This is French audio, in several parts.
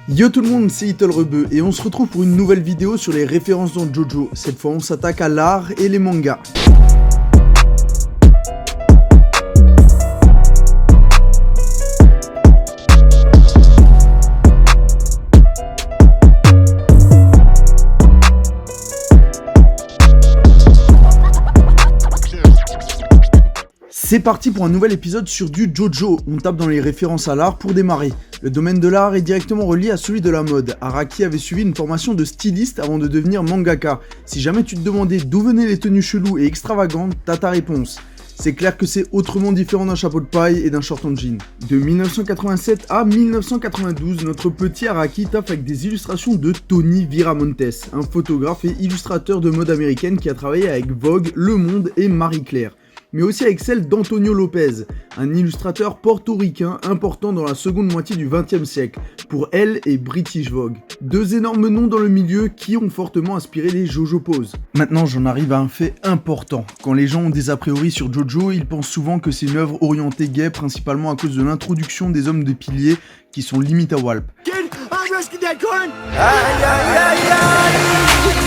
Yo tout le monde, c'est Little et on se retrouve pour une nouvelle vidéo sur les références dans JoJo. Cette fois on s'attaque à l'art et les mangas. C'est parti pour un nouvel épisode sur du JoJo. On tape dans les références à l'art pour démarrer. Le domaine de l'art est directement relié à celui de la mode. Araki avait suivi une formation de styliste avant de devenir mangaka. Si jamais tu te demandais d'où venaient les tenues cheloues et extravagantes, t'as ta réponse. C'est clair que c'est autrement différent d'un chapeau de paille et d'un short en jean. De 1987 à 1992, notre petit Araki taffe avec des illustrations de Tony Viramontes, un photographe et illustrateur de mode américaine qui a travaillé avec Vogue, Le Monde et Marie-Claire, mais aussi avec celle d'Antonio Lopez, un illustrateur portoricain important dans la seconde moitié du XXe siècle, pour Elle et British Vogue. Deux énormes noms dans le milieu qui ont fortement inspiré les JoJo Pose. Maintenant j'en arrive à un fait important. Quand les gens ont des a priori sur JoJo, ils pensent souvent que c'est une œuvre orientée gay, principalement à cause de l'introduction des hommes de piliers qui sont limite à Walp. Kid, I rescued that corn! Aïe, aïe, aïe, aïe.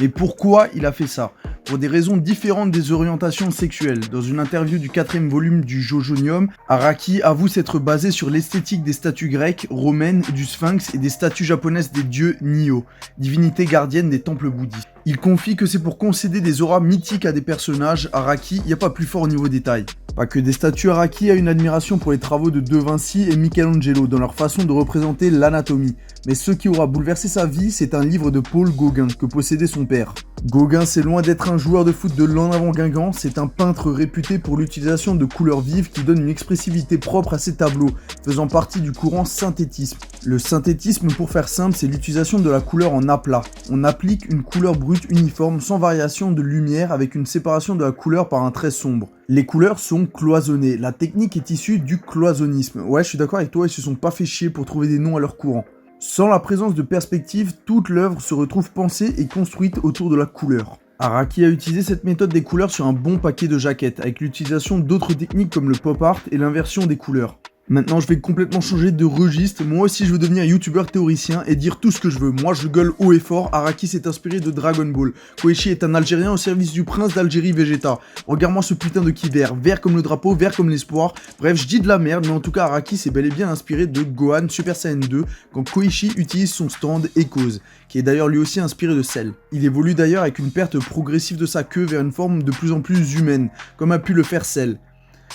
Mais pourquoi il a fait ça? Pour des raisons différentes des orientations sexuelles. Dans une interview du 4ème volume du JoJonium, Araki avoue s'être basé sur l'esthétique des statues grecques, romaines, du sphinx et des statues japonaises des dieux Nio, divinités gardiennes des temples bouddhistes. Il confie que c'est pour concéder des auras mythiques à des personnages. Araki, y a pas plus fort au niveau détail. Pas que des statues, Araki a une admiration pour les travaux de De Vinci et Michelangelo dans leur façon de représenter l'anatomie. Mais ce qui aura bouleversé sa vie, c'est un livre de Paul Gauguin que possédait son père. Gauguin, c'est loin d'être un joueur de foot de l'en avant Guingamp, c'est un peintre réputé pour l'utilisation de couleurs vives qui donnent une expressivité propre à ses tableaux, faisant partie du courant synthétisme. Le synthétisme, pour faire simple, c'est l'utilisation de la couleur en aplat. On applique une couleur brute uniforme sans variation de lumière avec une séparation de la couleur par un trait sombre. Les couleurs sont cloisonnées, la technique est issue du cloisonnisme. Ouais, je suis d'accord avec toi, ils se sont pas fait chier pour trouver des noms à leur courant. Sans la présence de perspective, toute l'œuvre se retrouve pensée et construite autour de la couleur. Araki a utilisé cette méthode des couleurs sur un bon paquet de jaquettes, avec l'utilisation d'autres techniques comme le pop art et l'inversion des couleurs. Maintenant, je vais complètement changer de registre. Moi aussi, je veux devenir youtubeur théoricien et dire tout ce que je veux. Moi, je gueule haut et fort. Araki s'est inspiré de Dragon Ball. Koichi est un Algérien au service du prince d'Algérie Vegeta. Regarde-moi ce putain de ki vert. Vert comme le drapeau, vert comme l'espoir. Bref, je dis de la merde, mais en tout cas, Araki s'est bel et bien inspiré de Gohan Super Saiyan 2 quand Koichi utilise son stand Echoes, qui est d'ailleurs lui aussi inspiré de Cell. Il évolue d'ailleurs avec une perte progressive de sa queue vers une forme de plus en plus humaine, comme a pu le faire Cell.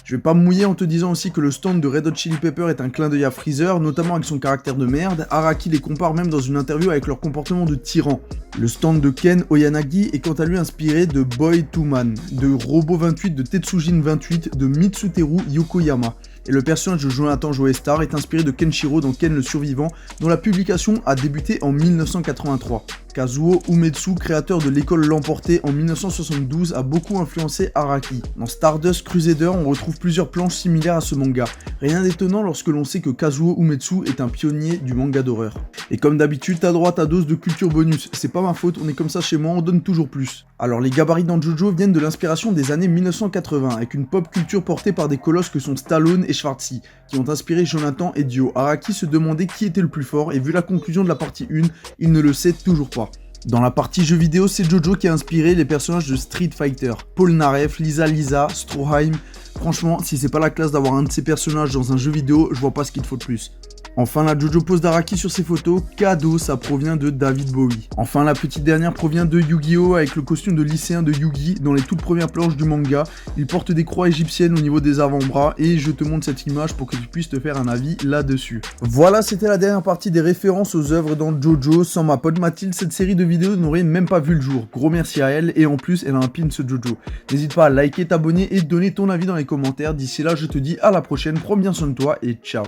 Je vais pas me mouiller en te disant aussi que le stand de Red Hot Chili Pepper est un clin d'œil à Freezer, notamment avec son caractère de merde. Araki les compare même dans une interview avec leur comportement de tyran. Le stand de Ken Oyanagi est quant à lui inspiré de Boy to Man, de Robo 28, de Tetsujin 28, de Mitsuteru Yokoyama. Et le personnage de Jonathan Joestar est inspiré de Kenshiro dans Ken le Survivant, dont la publication a débuté en 1983. Kazuo Umetsu, créateur de l'école L'Emporté en 1972, a beaucoup influencé Araki. Dans Stardust Crusader, on retrouve plusieurs planches similaires à ce manga. Rien d'étonnant lorsque l'on sait que Kazuo Umetsu est un pionnier du manga d'horreur. Et comme d'habitude, t'as droit à ta dose de culture bonus. C'est pas ma faute, on est comme ça chez moi, on donne toujours plus. Alors les gabarits dans JoJo viennent de l'inspiration des années 1980, avec une pop culture portée par des colosses que sont Stallone et Schwarzy, qui ont inspiré Jonathan et Dio. Araki se demandait qui était le plus fort, et vu la conclusion de la partie 1, il ne le sait toujours pas. Dans la partie jeux vidéo, c'est JoJo qui a inspiré les personnages de Street Fighter, Paul Naref, Lisa, Stroheim. Franchement, si c'est pas la classe d'avoir un de ces personnages dans un jeu vidéo, je vois pas ce qu'il te faut de plus. Enfin, la JoJo pose d'Araki sur ses photos, cadeau, ça provient de David Bowie. Enfin, la petite dernière provient de Yu-Gi-Oh! Avec le costume de lycéen de Yugi dans les toutes premières planches du manga. Il porte des croix égyptiennes au niveau des avant-bras et je te montre cette image pour que tu puisses te faire un avis là-dessus. Voilà, c'était la dernière partie des références aux œuvres dans JoJo. Sans ma pote Mathilde, cette série de vidéos n'aurait même pas vu le jour. Gros merci à elle et en plus, elle a un pin ce JoJo. N'hésite pas à liker, t'abonner et donner ton avis dans les commentaires. D'ici là, je te dis à la prochaine, prends bien soin de toi et ciao.